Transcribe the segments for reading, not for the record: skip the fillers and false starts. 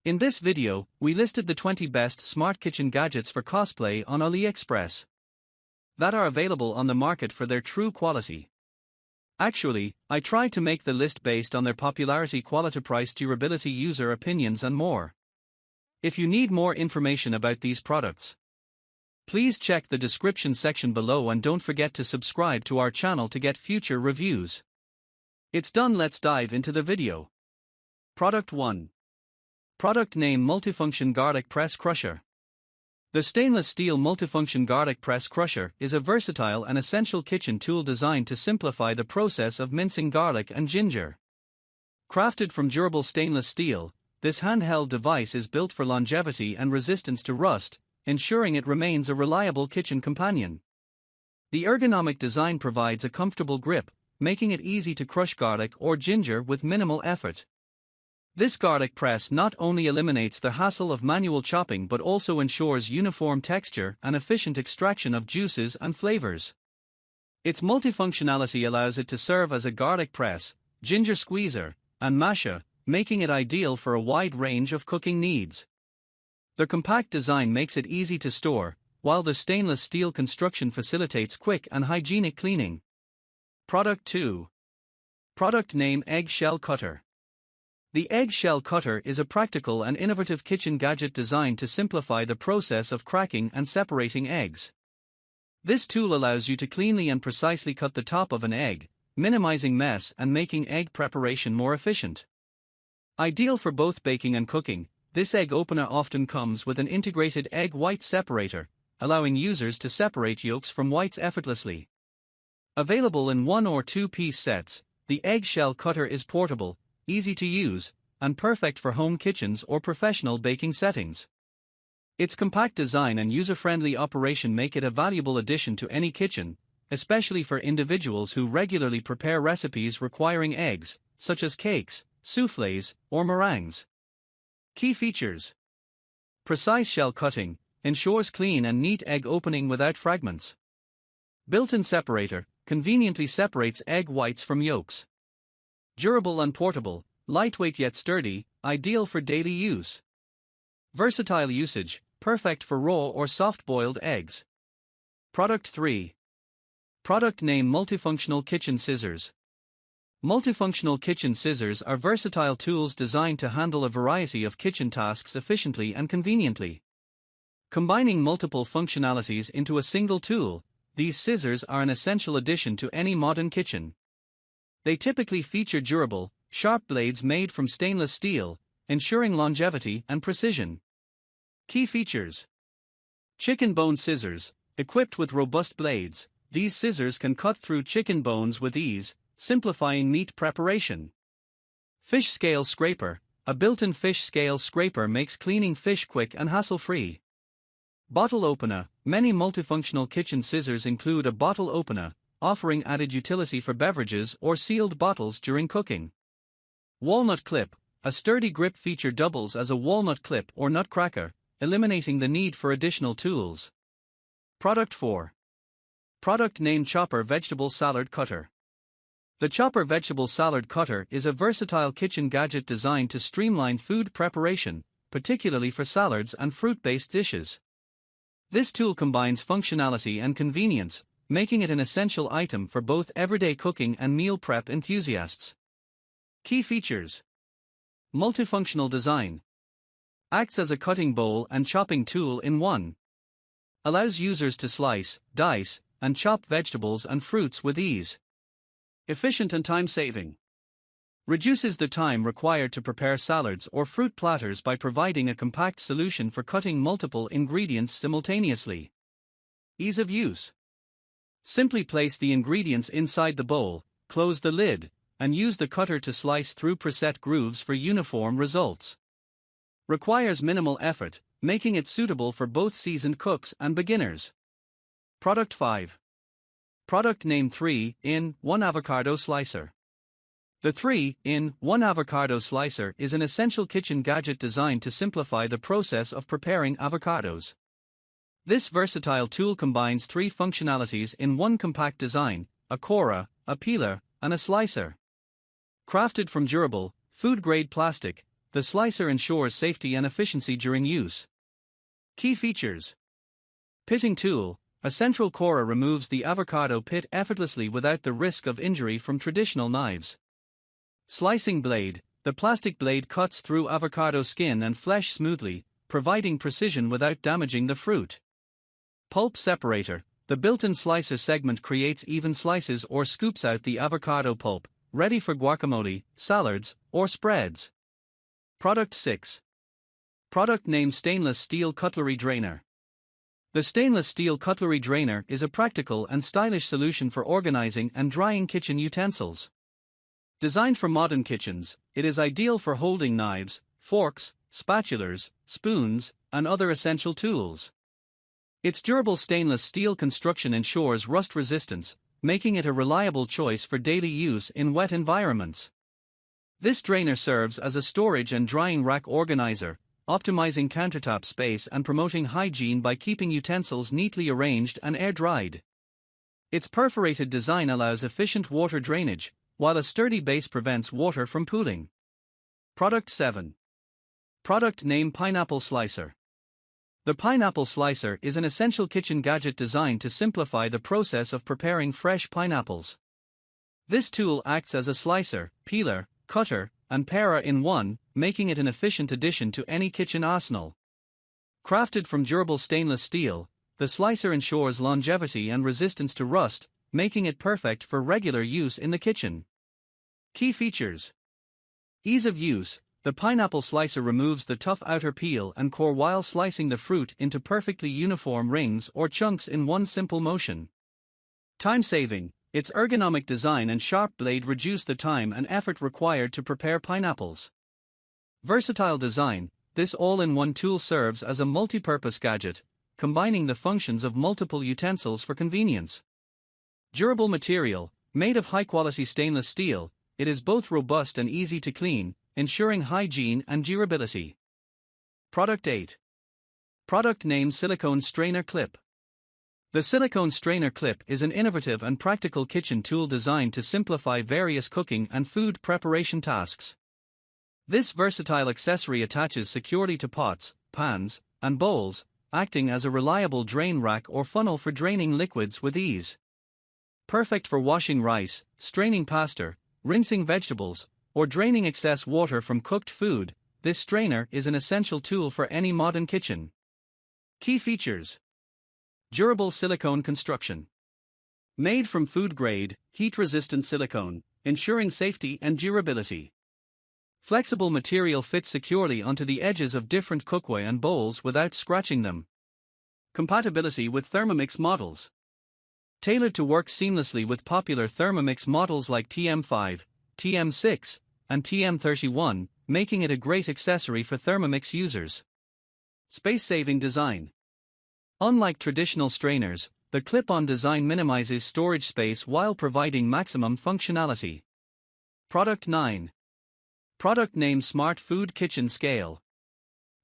In this video, we listed the 20 best smart kitchen gadgets for cosplay on AliExpress that are available on the market for their true quality. Actually, I tried to make the list based on their popularity, quality, price, durability, user opinions and more. If you need more information about these products, please check the description section below and don't forget to subscribe to our channel to get future reviews. It's done, let's dive into the video. Product 1. Product name: Multifunction Garlic Press Crusher. The stainless steel multifunction garlic press crusher is a versatile and essential kitchen tool designed to simplify the process of mincing garlic and ginger. Crafted from durable stainless steel, this handheld device is built for longevity and resistance to rust, ensuring it remains a reliable kitchen companion. The ergonomic design provides a comfortable grip, making it easy to crush garlic or ginger with minimal effort. This garlic press not only eliminates the hassle of manual chopping but also ensures uniform texture and efficient extraction of juices and flavors. Its multifunctionality allows it to serve as a garlic press, ginger squeezer, and masher, making it ideal for a wide range of cooking needs. The compact design makes it easy to store, while the stainless steel construction facilitates quick and hygienic cleaning. Product 2. Product name: Eggshell Cutter. The Eggshell Cutter is a practical and innovative kitchen gadget designed to simplify the process of cracking and separating eggs. This tool allows you to cleanly and precisely cut the top of an egg, minimizing mess and making egg preparation more efficient. Ideal for both baking and cooking, this egg opener often comes with an integrated egg white separator, allowing users to separate yolks from whites effortlessly. Available in 1 or 2-piece sets, the Eggshell Cutter is portable, easy to use, and perfect for home kitchens or professional baking settings. Its compact design and user-friendly operation make it a valuable addition to any kitchen, especially for individuals who regularly prepare recipes requiring eggs, such as cakes, soufflés, or meringues. Key features: precise shell cutting, ensures clean and neat egg opening without fragments. Built-in separator, conveniently separates egg whites from yolks. Durable and portable, lightweight yet sturdy, ideal for daily use. Versatile usage, perfect for raw or soft-boiled eggs. Product 3. Product name: Multifunctional Kitchen Scissors. Multifunctional kitchen scissors are versatile tools designed to handle a variety of kitchen tasks efficiently and conveniently. Combining multiple functionalities into a single tool, these scissors are an essential addition to any modern kitchen. They typically feature durable, sharp blades made from stainless steel, ensuring longevity and precision. Key features: chicken bone scissors. Equipped with robust blades, these scissors can cut through chicken bones with ease, simplifying meat preparation. Fish scale scraper. A built-in fish scale scraper makes cleaning fish quick and hassle-free. Bottle opener. Many multifunctional kitchen scissors include a bottle opener, offering added utility for beverages or sealed bottles during cooking. Walnut clip. A sturdy grip feature doubles as a walnut clip or nutcracker, eliminating the need for additional tools. Product 4. Product name: Chopper Vegetable Salad Cutter. The Chopper Vegetable Salad Cutter is a versatile kitchen gadget designed to streamline food preparation, particularly for salads and fruit-based dishes. This tool combines functionality and convenience, making it an essential item for both everyday cooking and meal prep enthusiasts. Key features: multifunctional design. Acts as a cutting bowl and chopping tool in one. Allows users to slice, dice, and chop vegetables and fruits with ease. Efficient and time-saving. Reduces the time required to prepare salads or fruit platters by providing a compact solution for cutting multiple ingredients simultaneously. Ease of use. Simply place the ingredients inside the bowl, close the lid, and use the cutter to slice through preset grooves for uniform results. Requires minimal effort, making it suitable for both seasoned cooks and beginners. Product 5. Product name: 3-in-1 Avocado Slicer. The 3-in-1 Avocado Slicer is an essential kitchen gadget designed to simplify the process of preparing avocados. This versatile tool combines 3 functionalities in one compact design: a corer, a peeler, and a slicer. Crafted from durable, food-grade plastic, the slicer ensures safety and efficiency during use. Key features: pitting tool. A central corer removes the avocado pit effortlessly without the risk of injury from traditional knives. Slicing blade. The plastic blade cuts through avocado skin and flesh smoothly, providing precision without damaging the fruit. Pulp separator. The built-in slicer segment creates even slices or scoops out the avocado pulp, ready for guacamole, salads, or spreads. Product 6. Product name: Stainless Steel Cutlery Drainer. The stainless steel cutlery drainer is a practical and stylish solution for organizing and drying kitchen utensils. Designed for modern kitchens, it is ideal for holding knives, forks, spatulas, spoons, and other essential tools. Its durable stainless steel construction ensures rust resistance, making it a reliable choice for daily use in wet environments. This drainer serves as a storage and drying rack organizer, optimizing countertop space and promoting hygiene by keeping utensils neatly arranged and air-dried. Its perforated design allows efficient water drainage, while a sturdy base prevents water from pooling. Product 7. Product name: Pineapple Slicer. The pineapple slicer is an essential kitchen gadget designed to simplify the process of preparing fresh pineapples. This tool acts as a slicer, peeler, cutter, and parer in one, making it an efficient addition to any kitchen arsenal. Crafted from durable stainless steel, the slicer ensures longevity and resistance to rust, making it perfect for regular use in the kitchen. Key features: ease of use. The pineapple slicer removes the tough outer peel and core while slicing the fruit into perfectly uniform rings or chunks in one simple motion. Time saving. Its ergonomic design and sharp blade reduce the time and effort required to prepare pineapples. Versatile design. This all-in-one tool serves as a multi-purpose gadget, combining the functions of multiple utensils for convenience. Durable material. Made of high-quality stainless steel, it is both robust and easy to clean, ensuring hygiene and durability. Product 8. Product name: Silicone Strainer Clip. The silicone strainer clip is an innovative and practical kitchen tool designed to simplify various cooking and food preparation tasks. This versatile accessory attaches securely to pots, pans, and bowls, acting as a reliable drain rack or funnel for draining liquids with ease. Perfect for washing rice, straining pasta, rinsing vegetables, or draining excess water from cooked food, this strainer is an essential tool for any modern kitchen. Key features: durable silicone construction. Made from food-grade, heat-resistant silicone, ensuring safety and durability. Flexible material fits securely onto the edges of different cookware and bowls without scratching them. Compatibility with Thermomix models. Tailored to work seamlessly with popular Thermomix models like TM5, TM6, and TM31, making it a great accessory for Thermomix users. Space-saving design. Unlike traditional strainers, the clip-on design minimizes storage space while providing maximum functionality. Product 9. Product name: Smart Food Kitchen Scale.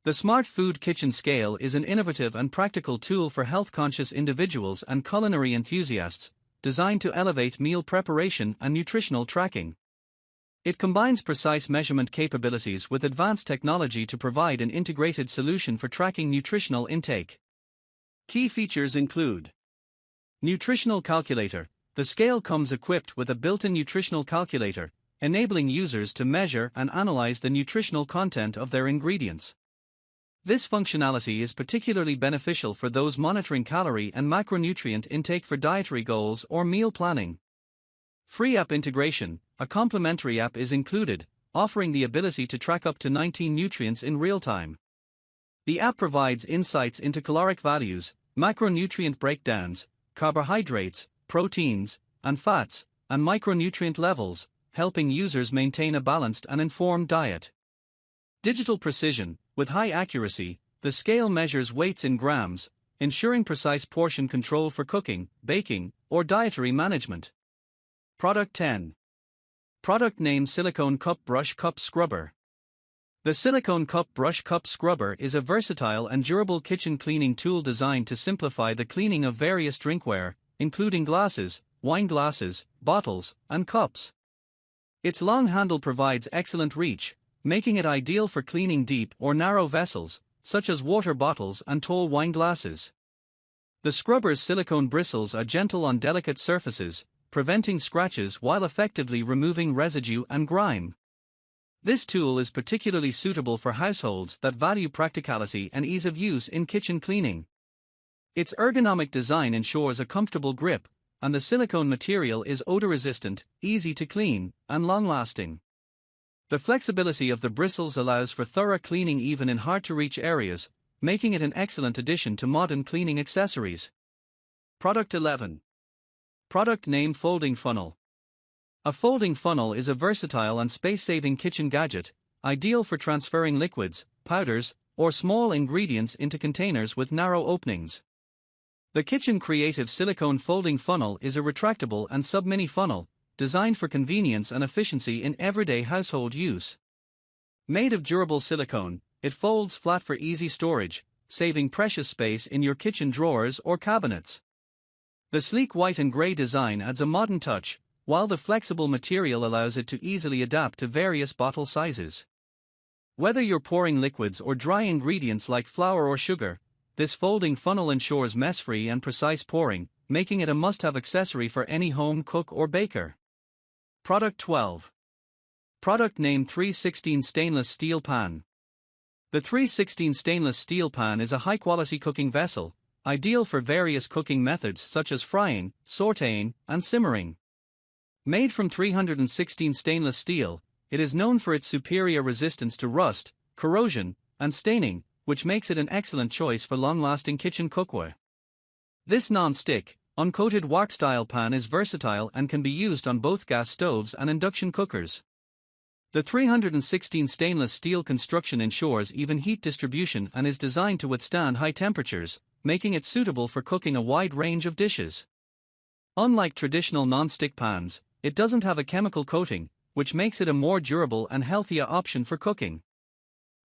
The Smart Food Kitchen Scale is an innovative and practical tool for health-conscious individuals and culinary enthusiasts, designed to elevate meal preparation and nutritional tracking. It combines precise measurement capabilities with advanced technology to provide an integrated solution for tracking nutritional intake. Key features include: nutritional calculator. The scale comes equipped with a built-in nutritional calculator, enabling users to measure and analyze the nutritional content of their ingredients. This functionality is particularly beneficial for those monitoring calorie and macronutrient intake for dietary goals or meal planning. Free app integration. A complimentary app is included, offering the ability to track up to 19 nutrients in real time. The app provides insights into caloric values, macronutrient breakdowns, carbohydrates, proteins, and fats, and micronutrient levels, helping users maintain a balanced and informed diet. Digital precision. With high accuracy, the scale measures weights in grams, ensuring precise portion control for cooking, baking, or dietary management. Product 10. Product name: Silicone Cup Brush Cup Scrubber. The Silicone Cup Brush Cup Scrubber is a versatile and durable kitchen cleaning tool designed to simplify the cleaning of various drinkware, including glasses, wine glasses, bottles, and cups. Its long handle provides excellent reach, making it ideal for cleaning deep or narrow vessels, such as water bottles and tall wine glasses. The scrubber's silicone bristles are gentle on delicate surfaces, preventing scratches while effectively removing residue and grime. This tool is particularly suitable for households that value practicality and ease of use in kitchen cleaning. Its ergonomic design ensures a comfortable grip, and the silicone material is odor-resistant, easy to clean, and long-lasting. The flexibility of the bristles allows for thorough cleaning even in hard-to-reach areas, making it an excellent addition to modern cleaning accessories. Product 11. Product name: Folding Funnel. A folding funnel is a versatile and space-saving kitchen gadget, ideal for transferring liquids, powders, or small ingredients into containers with narrow openings. The Kitchen Creative Silicone Folding Funnel is a retractable and sub-mini funnel, designed for convenience and efficiency in everyday household use. Made of durable silicone, it folds flat for easy storage, saving precious space in your kitchen drawers or cabinets. The sleek white and gray design adds a modern touch, while the flexible material allows it to easily adapt to various bottle sizes. Whether you're pouring liquids or dry ingredients like flour or sugar, this folding funnel ensures mess-free and precise pouring, making it a must-have accessory for any home cook or baker. Product 12. Product name: 316 Stainless Steel Pan. The 316 stainless steel pan is a high-quality cooking vessel, ideal for various cooking methods such as frying, sautéing, and simmering. Made from 316 stainless steel, it is known for its superior resistance to rust, corrosion, and staining, which makes it an excellent choice for long-lasting kitchen cookware. This non-stick, uncoated wok-style pan is versatile and can be used on both gas stoves and induction cookers. The 316 stainless steel construction ensures even heat distribution and is designed to withstand high temperatures, making it suitable for cooking a wide range of dishes. Unlike traditional non-stick pans, it doesn't have a chemical coating, which makes it a more durable and healthier option for cooking.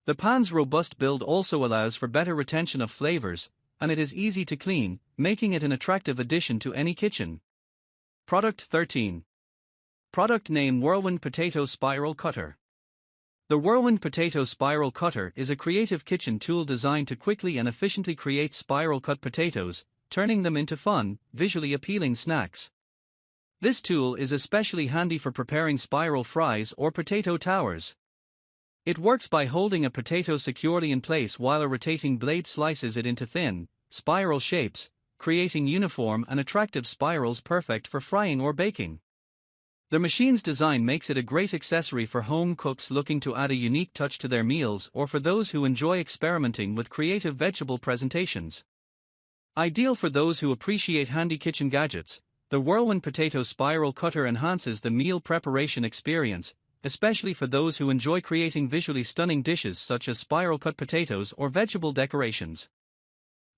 The pan's robust build also allows for better retention of flavors, and it is easy to clean, making it an attractive addition to any kitchen. Product 13. Product name: Whirlwind Potato Spiral Cutter. The Whirlwind Potato Spiral Cutter is a creative kitchen tool designed to quickly and efficiently create spiral-cut potatoes, turning them into fun, visually appealing snacks. This tool is especially handy for preparing spiral fries or potato towers. It works by holding a potato securely in place while a rotating blade slices it into thin, spiral shapes, creating uniform and attractive spirals perfect for frying or baking. The machine's design makes it a great accessory for home cooks looking to add a unique touch to their meals or for those who enjoy experimenting with creative vegetable presentations. Ideal for those who appreciate handy kitchen gadgets, the Whirlwind Potato Spiral Cutter enhances the meal preparation experience, especially for those who enjoy creating visually stunning dishes such as spiral-cut potatoes or vegetable decorations.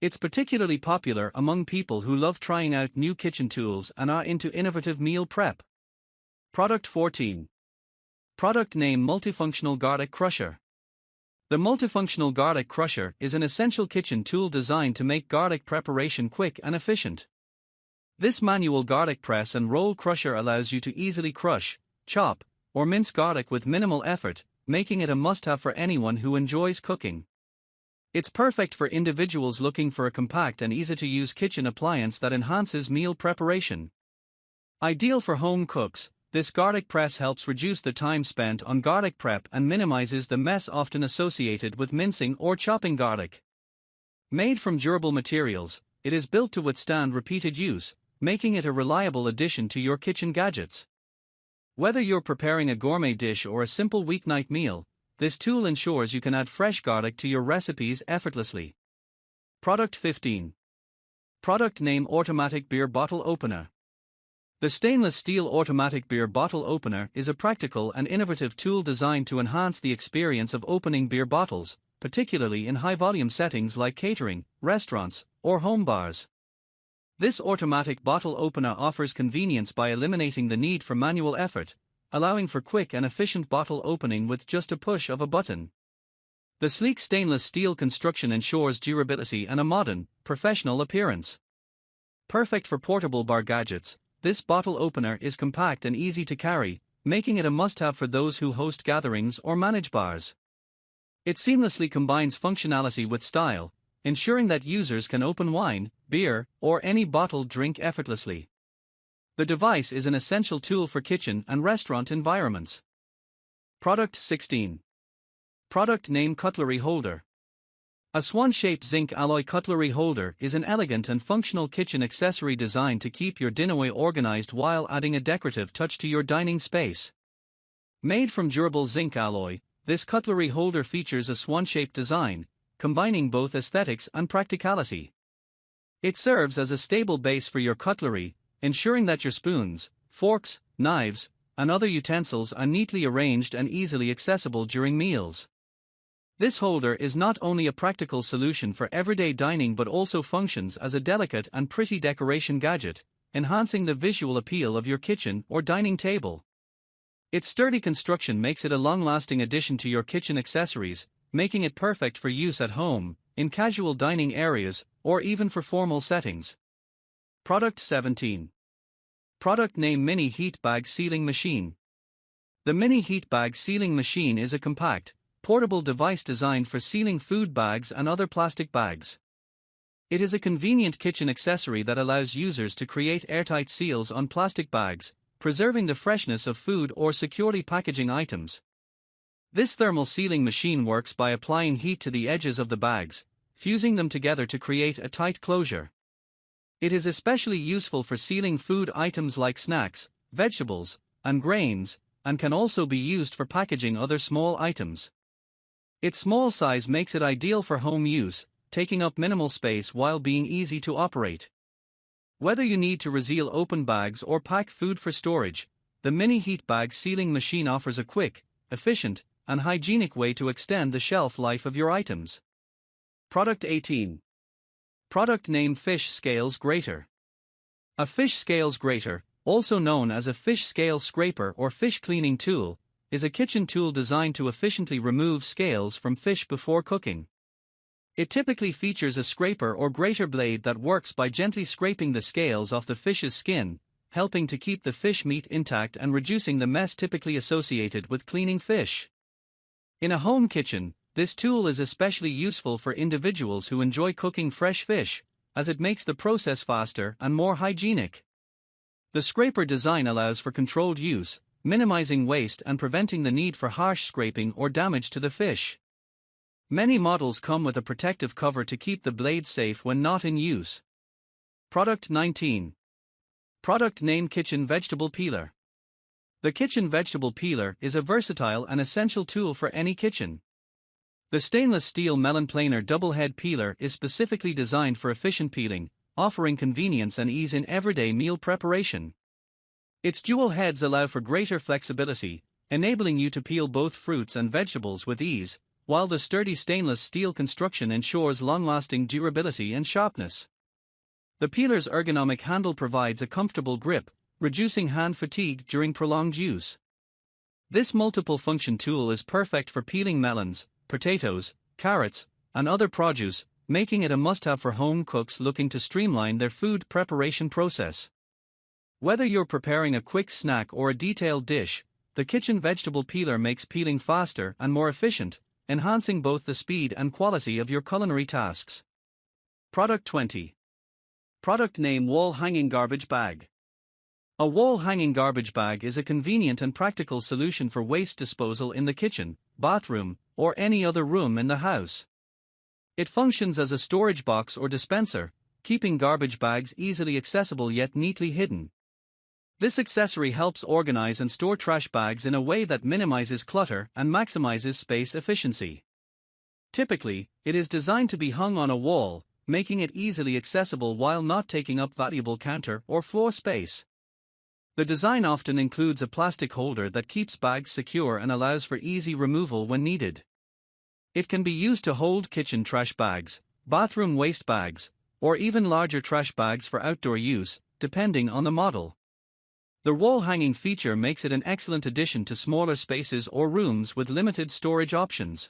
It's particularly popular among people who love trying out new kitchen tools and are into innovative meal prep. Product 14. Product name: Multifunctional Garlic Crusher. The Multifunctional Garlic Crusher is an essential kitchen tool designed to make garlic preparation quick and efficient. This manual garlic press and roll crusher allows you to easily crush, chop, or mince garlic with minimal effort, making it a must-have for anyone who enjoys cooking. It's perfect for individuals looking for a compact and easy-to-use kitchen appliance that enhances meal preparation. Ideal for home cooks, this garlic press helps reduce the time spent on garlic prep and minimizes the mess often associated with mincing or chopping garlic. Made from durable materials, it is built to withstand repeated use, making it a reliable addition to your kitchen gadgets. Whether you're preparing a gourmet dish or a simple weeknight meal, this tool ensures you can add fresh garlic to your recipes effortlessly. Product 15. Product name: Automatic Beer Bottle Opener. The stainless steel automatic beer bottle opener is a practical and innovative tool designed to enhance the experience of opening beer bottles, particularly in high-volume settings like catering, restaurants, or home bars. This automatic bottle opener offers convenience by eliminating the need for manual effort, allowing for quick and efficient bottle opening with just a push of a button. The sleek stainless steel construction ensures durability and a modern, professional appearance. Perfect for portable bar gadgets, this bottle opener is compact and easy to carry, making it a must-have for those who host gatherings or manage bars. It seamlessly combines functionality with style, ensuring that users can open wine, beer, or any bottled drink effortlessly. The device is an essential tool for kitchen and restaurant environments. Product 16. Product name Cutlery Holder. A swan-shaped zinc alloy cutlery holder is an elegant and functional kitchen accessory designed to keep your dinnerware organized while adding a decorative touch to your dining space. Made from durable zinc alloy, this cutlery holder features a swan-shaped design, combining both aesthetics and practicality. It serves as a stable base for your cutlery, ensuring that your spoons, forks, knives, and other utensils are neatly arranged and easily accessible during meals. This holder is not only a practical solution for everyday dining but also functions as a delicate and pretty decoration gadget, enhancing the visual appeal of your kitchen or dining table. Its sturdy construction makes it a long-lasting addition to your kitchen accessories, making it perfect for use at home, in casual dining areas, or even for formal settings. Product 17. Product name Mini Heat Bag Sealing Machine. The Mini Heat Bag Sealing Machine is a compact, portable device designed for sealing food bags and other plastic bags. It is a convenient kitchen accessory that allows users to create airtight seals on plastic bags, preserving the freshness of food or securely packaging items. This thermal sealing machine works by applying heat to the edges of the bags, fusing them together to create a tight closure. It is especially useful for sealing food items like snacks, vegetables, and grains, and can also be used for packaging other small items. Its small size makes it ideal for home use, taking up minimal space while being easy to operate. Whether you need to reseal open bags or pack food for storage, the Mini Heat Bag Sealing Machine offers a quick, efficient, and hygienic way to extend the shelf life of your items. Product 18. Product name Fish Scales Grater. A fish scales grater, also known as a fish scale scraper or fish cleaning tool, is a kitchen tool designed to efficiently remove scales from fish before cooking. It typically features a scraper or grater blade that works by gently scraping the scales off the fish's skin, helping to keep the fish meat intact and reducing the mess typically associated with cleaning fish. In a home kitchen, this tool is especially useful for individuals who enjoy cooking fresh fish, as it makes the process faster and more hygienic. The scraper design allows for controlled use, minimizing waste and preventing the need for harsh scraping or damage to the fish. Many models come with a protective cover to keep the blade safe when not in use. Product 19. Product name Kitchen Vegetable Peeler. The kitchen vegetable peeler is a versatile and essential tool for any kitchen. The stainless steel melon planer double head peeler is specifically designed for efficient peeling, offering convenience and ease in everyday meal preparation. Its dual heads allow for greater flexibility, enabling you to peel both fruits and vegetables with ease, while the sturdy stainless steel construction ensures long-lasting durability and sharpness. The peeler's ergonomic handle provides a comfortable grip, reducing hand fatigue during prolonged use. This multiple-function tool is perfect for peeling melons, potatoes, carrots, and other produce, making it a must-have for home cooks looking to streamline their food preparation process. Whether you're preparing a quick snack or a detailed dish, the kitchen vegetable peeler makes peeling faster and more efficient, enhancing both the speed and quality of your culinary tasks. Product 20. Product name Wall Hanging Garbage Bag. A wall hanging garbage bag is a convenient and practical solution for waste disposal in the kitchen, bathroom, or any other room in the house. It functions as a storage box or dispenser, keeping garbage bags easily accessible yet neatly hidden. This accessory helps organize and store trash bags in a way that minimizes clutter and maximizes space efficiency. Typically, it is designed to be hung on a wall, making it easily accessible while not taking up valuable counter or floor space. The design often includes a plastic holder that keeps bags secure and allows for easy removal when needed. It can be used to hold kitchen trash bags, bathroom waste bags, or even larger trash bags for outdoor use, depending on the model. The wall hanging feature makes it an excellent addition to smaller spaces or rooms with limited storage options.